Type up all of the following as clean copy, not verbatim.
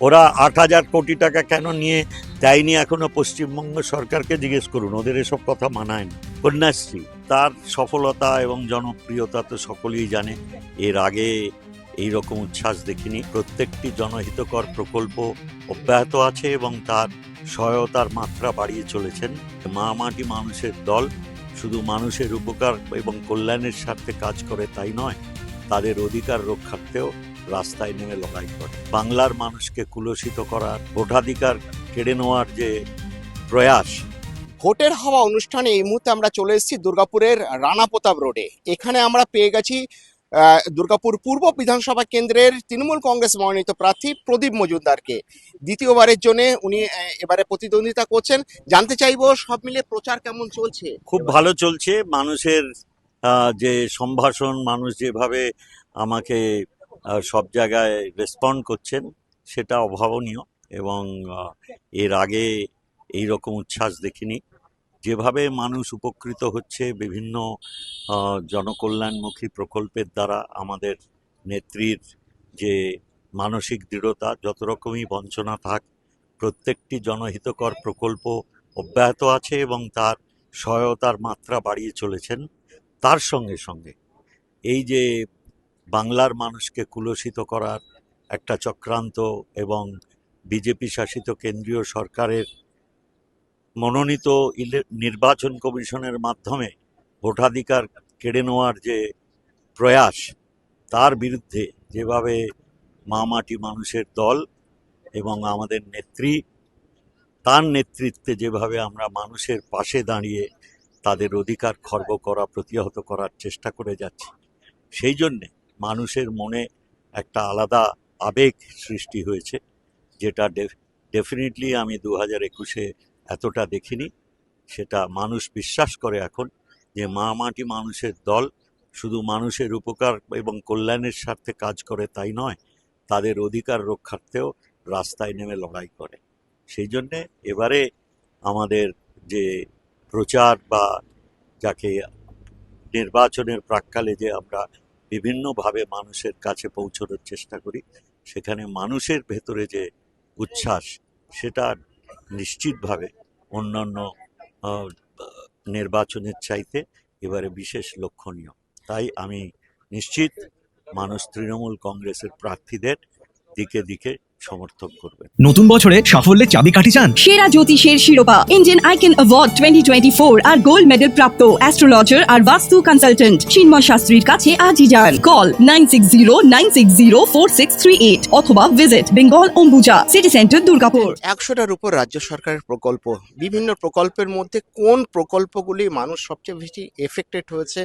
ওরা 8,000 কোটি টাকা কেন নিয়ে দেয়নি এখনো পশ্চিমবঙ্গ সরকারকে জিজ্ঞেস করুন, ওদের এসব কথা মানায় না। কন্যাশ্রী তার সফলতা এবং জনপ্রিয়তা তো সকলেই জানে। এর আগে এই রকম উচ্ছ্বাস দেখিনি। প্রত্যেকটি জনহিতকর প্রকল্প অব্যাহত আছে এবং তার সহায়তার মাত্রা বাড়িয়ে চলেছেন। মা মাটি মানুষের দল শুধু মানুষের উপকার এবং কল্যাণের স্বার্থে কাজ করে তাই নয়, তাদের অধিকার রক্ষার্থেও রাস্তায় নেমে লড়াই করে। বাংলার মানুষকে কুলসিত করার, ভোটাধিকার কেড়ে নেওয়ার যে প্রয়াস। ভোটের হওয়া অনুষ্ঠানে এই মুহূর্তে আমরা চলে এসেছি দুর্গাপুরের রানা প্রতাপ রোডে। এখানে আমরা পেয়ে গেছি দুর্গাপুর পূর্ব বিধানসভা কেন্দ্রের তৃণমূল কংগ্রেস মনোনীত প্রার্থী প্রদীপ মজুমদারকে। দ্বিতীয়বারের জন্য উনি এবারে প্রতিদ্বন্দ্বিতা করছেন। জানতে চাইবো সব মিলে প্রচার কেমন চলছে। খুব ভালো চলছে। মানুষের যে সম্ভাষণ, মানুষ যেভাবে আমাকে সব জায়গায় রেসপন্ড করছেন সেটা অভাবনীয় এবং এর আগে এই রকম উচ্ছ্বাস দেখিনি। যেভাবে মানুষ উপকৃত হচ্ছে বিভিন্ন জনকল্যাণমুখী প্রকল্পের দ্বারা, আমাদের নেত্রীর যে মানসিক দৃঢ়তা, যত রকমই বঞ্চনা থাক প্রত্যেকটি জনহিতকর প্রকল্প অব্যাহত আছে এবং তার সহায়তার মাত্রা বাড়িয়ে চলেছেন। তার সঙ্গে সঙ্গে এই যে বাংলার মানুষকে কুলসিত করার একটা চক্রান্ত এবং বিজেপি শাসিত কেন্দ্রীয় সরকারের মনোনীত নির্বাচন কমিশনের মাধ্যমে ভোটাধিকার কেড়ে নেওয়ার যে প্রয়াস, তার বিরুদ্ধে যেভাবে মা মাটি মানুষের দল এবং আমাদের নেত্রী, তার নেতৃত্বে যেভাবে আমরা মানুষের পাশে দাঁড়িয়ে তাদের অধিকার খর্ব করা, প্রতিহত করার চেষ্টা করে যাচ্ছি, সেই জন্যে মানুষের মনে একটা আলাদা আবেগ সৃষ্টি হয়েছে, যেটা ডেফিনেটলি আমি 2021-এ এতটা দেখিনি। সেটা মানুষ বিশ্বাস করে এখন যে মা মাটি মানুষের দল শুধু মানুষের উপকার এবং কল্যাণের স্বার্থে কাজ করে তাই নয়, তাদের অধিকার রক্ষার্থেও রাস্তায় নেমে লড়াই করে। সেই জন্যে এবারে আমাদের যে প্রচার বা যাকে নির্বাচনের প্রাক্কালে যে আমরা বিভিন্নভাবে মানুষের কাছে পৌঁছানোর চেষ্টা করি, সেখানে মানুষের ভেতরে যে উচ্ছ্বাস সেটা নিশ্চিতভাবে অন্যান্য নির্বাচনের চাইতে এবারে বিশেষ লক্ষণীয়। তাই আমি নিশ্চিত মানুষ তৃণমূল কংগ্রেসের প্রার্থীদের দিকে দিকে সমর্থন করবে। নতুন বছরে সাফল্যের চাবিকাঠি চান? সেরা জ্যোতিষের শিরোপা ইন্ডিয়ান আইকন অ্যাওয়ার্ড 2024 আর গোল্ড মেডেল প্রাপ্ত অ্যাস্ট্রোলজার আর বাস্তু কনসালটেন্ট চিন্ময় শাস্ত্রীর কাছে আজই যান। কল 9609604638 অথবা visit Bengal Ambuja city centre Durgapur. 100টার উপর রাজ্য সরকারের প্রকল্প, বিভিন্ন প্রকল্পের মধ্যে কোন প্রকল্পগুলি মানুষ সবচেয়ে বেশি এফেক্টেড হয়েছে,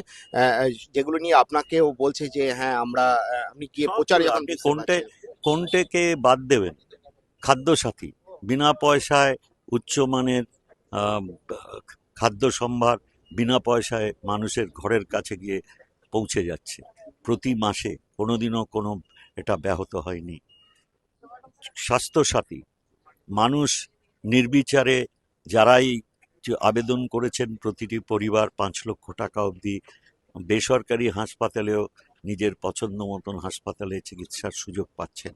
যেগুলো নিয়ে আপনাকেও বলছে যে হ্যাঁ আমরা, আপনি গিয়ে প্রচার যখন আপনি কোনটাকে বাদ দেবেন? খাদ্যসাথী বিনা পয়সায় উচ্চমানের খাদ্য সম্ভার বিনা পয়সায় মানুষের ঘরের কাছে গিয়ে পৌঁছে যাচ্ছে প্রতি মাসে, কোনোদিনও কোনো এটা ব্যাহত হয়নি। স্বাস্থ্যসাথী মানুষ নির্বিচারে যারাই আবেদন করেছেন, প্রতিটি পরিবার 5 লক্ষ টাকা অবধি বেসরকারি হাসপাতালেও নিজের পছন্দ মতন হাসপাতালে চিকিৎসার সুযোগ পাচ্ছেন।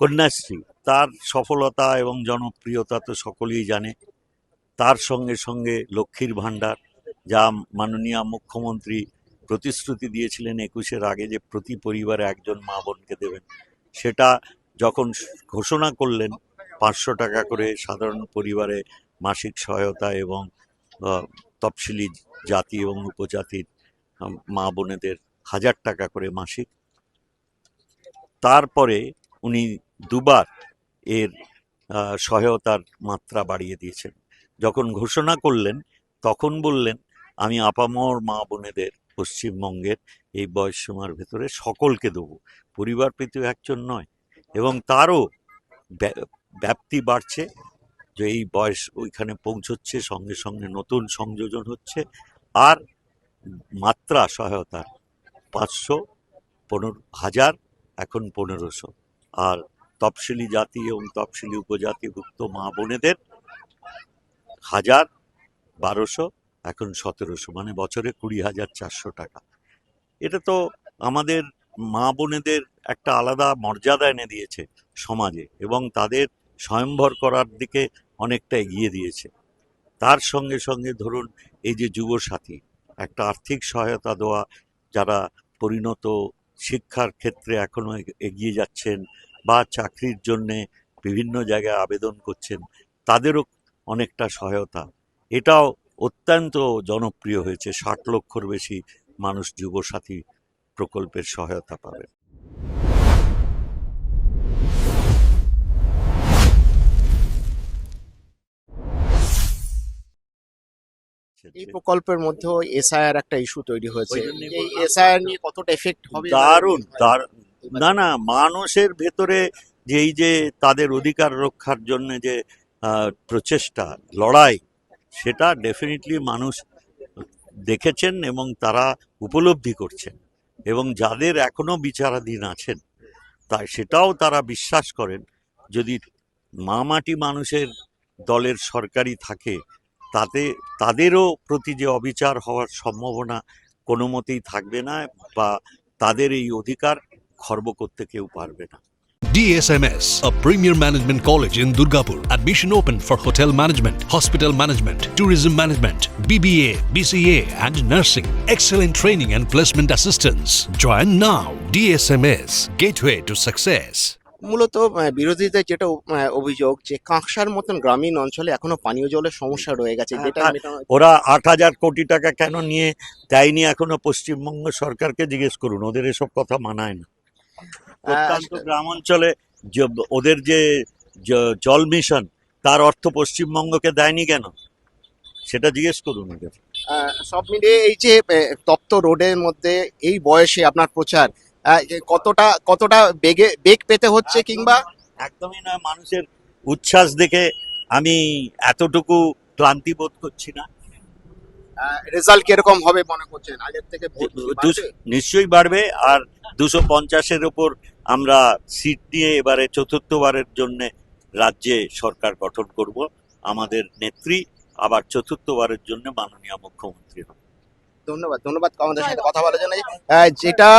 কন্যাশ্রী তার সফলতা এবং জনপ্রিয়তা তো সকলেই জানে। তার সঙ্গে সঙ্গে লক্ষ্মীর ভাণ্ডার, যা মাননীয় মুখ্যমন্ত্রী প্রতিশ্রুতি দিয়েছিলেন 21-এর আগে যে প্রতি পরিবারে একজন মা বোনকে দেবেন, সেটা যখন ঘোষণা করলেন 500 টাকা করে সাধারণ পরিবারে মাসিক সহায়তা এবং তফসিলি জাতি এবং উপজাতির মা বোনেদের 1000 টাকা করে মাসিক, তারপরে উনি দুবার এর সহায়তার মাত্রা বাড়িয়ে দিয়েছেন। যখন ঘোষণা করলেন তখন বললেন আমি আপামর মা বোনেদের পশ্চিমবঙ্গের এই বয়সসীমার ভেতরে সকলকে দেবো, পরিবার প্রতি একজন নয়। এবং তারও ব্যাপ্তি বাড়ছে, যে এই বয়স ওইখানে পৌঁছচ্ছে, সঙ্গে সঙ্গে নতুন সংযোজন হচ্ছে। আর মাত্রা সহায়তার 500 এখন 1500, আর তফসিলি জাতি এবং তফসিলি উপজাতিভুক্ত মা বোনেদের 1000, 1200, এখন 1700, মানে বছরে 20,400 টাকা। এটা তো আমাদের মা বোনেদের একটা আলাদা মর্যাদা এনে দিয়েছে সমাজে এবং তাদের স্বয়ংভর করার দিকে অনেকটা এগিয়ে দিয়েছে। তার সঙ্গে সঙ্গে ধরুন এই যে যুবসাথী, একটা আর্থিক সহায়তা দেওয়া, যারা পরিণত শিক্ষার ক্ষেত্রে এখনো এগিয়ে যাচ্ছেন বা চাকরির জন্যে বিভিন্ন জায়গায় আবেদন করছেন, তাদেরও অনেকটা সহায়তা। এটাও অত্যন্ত জনপ্রিয় হয়েছে। 60 লক্ষর বেশি মানুষ যুবসাথী প্রকল্পের সহায়তা পাবে। এই প্রকল্পের মধ্যে এসআইআর একটা ইস্যু তৈরি হয়েছে, ওই জন্যই এই বললাম। এসআইআর নিয়ে কতটা এফেক্ট হবে? দারুণ দারুণ। না না, মানুষের ভেতরে যে এই যে তাদের অধিকার রক্ষার জন্য যে প্রচেষ্টা, লড়াই, সেটা ডেফিনেটলি মানুষ দেখেছেন এবং তারা উপলব্ধি করছেন। এবং যাদের এখনো বিচারাধীন আছেন, তাই সেটাও তারা বিশ্বাস করেন, যদি মাটি মানুষের দলের সরকারি থাকে, তাতে তাদেরও প্রতি যে অবিচার হওয়ার সম্ভাবনা কোনো মতেই থাকবে না, বা তাদের এই অধিকার খর্ব করতে কেউ পারবে না। DSMS, a premier management college in Durgapur. Admission open for hotel management, hospital management, tourism management, BBA, BCA and nursing. Excellent training and placement assistance. Join now. DSMS, gateway to success. মূলত বিরোধীদের যেটা অভিযোগ যে কাঁকসার মতন গ্রামীণ অঞ্চলে এখনো পানীয় জলের সমস্যা রয়ে গেছে, যেটা হ্যাঁ, মেটানো- ওরা 8,000 কোটি টাকা কেন নিয়ে দেয়নি এখনো পশ্চিমবঙ্গ সরকারকে জিজ্ঞেস করুন। ওদের এসব কথা মানায় না। প্রত্যন্ত গ্রাম অঞ্চলে ওদের যে জল মিশন, তার অর্থ পশ্চিমবঙ্গকে দেয়নি কেন, সেটা জিজ্ঞেস করুন ওদের। সব মিলিয়ে এই যে তপ্ত রোডের মধ্যে এই বয়সে আপনার প্রচার যে কতটা বেগ পেতে হচ্ছে, কিংবা একদমই নয়। মানুষের উচ্ছ্বাস দেখে আমি এতটুকু ক্লান্তি বোধ করছি না। রেজাল্ট কিরকম হবে মনে করছেন আগের থেকে? ভোট কি বাড়বে? নিশ্চয়ই বাড়বে। আর 250-এর ওপর আমরা সিট নিয়ে এবারে চতুর্থবারের জন্য রাজ্যে সরকার গঠন করব। আমাদের নেত্রী আবার চতুর্থবারের জন্য মাননীয় মুখ্যমন্ত্রী হবে। ধন্যবাদ আমাদের সাথে কথা বলার জন্য। যেটা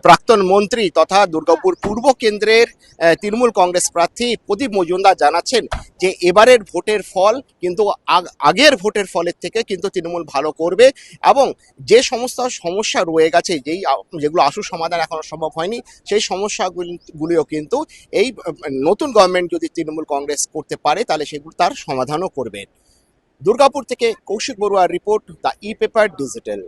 প্রাক্তন মন্ত্রী তথা দুর্গাপুর পূর্ব কেন্দ্রের তৃণমূল কংগ্রেস প্রার্থী প্রদীপ মজুমদার জানাচ্ছেন যে এবারের ভোটের ফল কিন্তু আগের ভোটের ফলের থেকে কিন্তু তৃণমূল ভালো করবে, এবং যে সমস্ত সমস্যা রয়ে গেছে, যেগুলো আশু সমাধান এখনো সম্ভব হয়নি, সেই সমস্যাগুলিও কিন্তু এই নতুন গভর্নমেন্ট যদি তৃণমূল কংগ্রেস করতে পারে, তাহলে সেগুলো তার সমাধানও করবে। দুর্গাপুর থেকে কৌশিক বড়ুয়ার report, the e paper digital.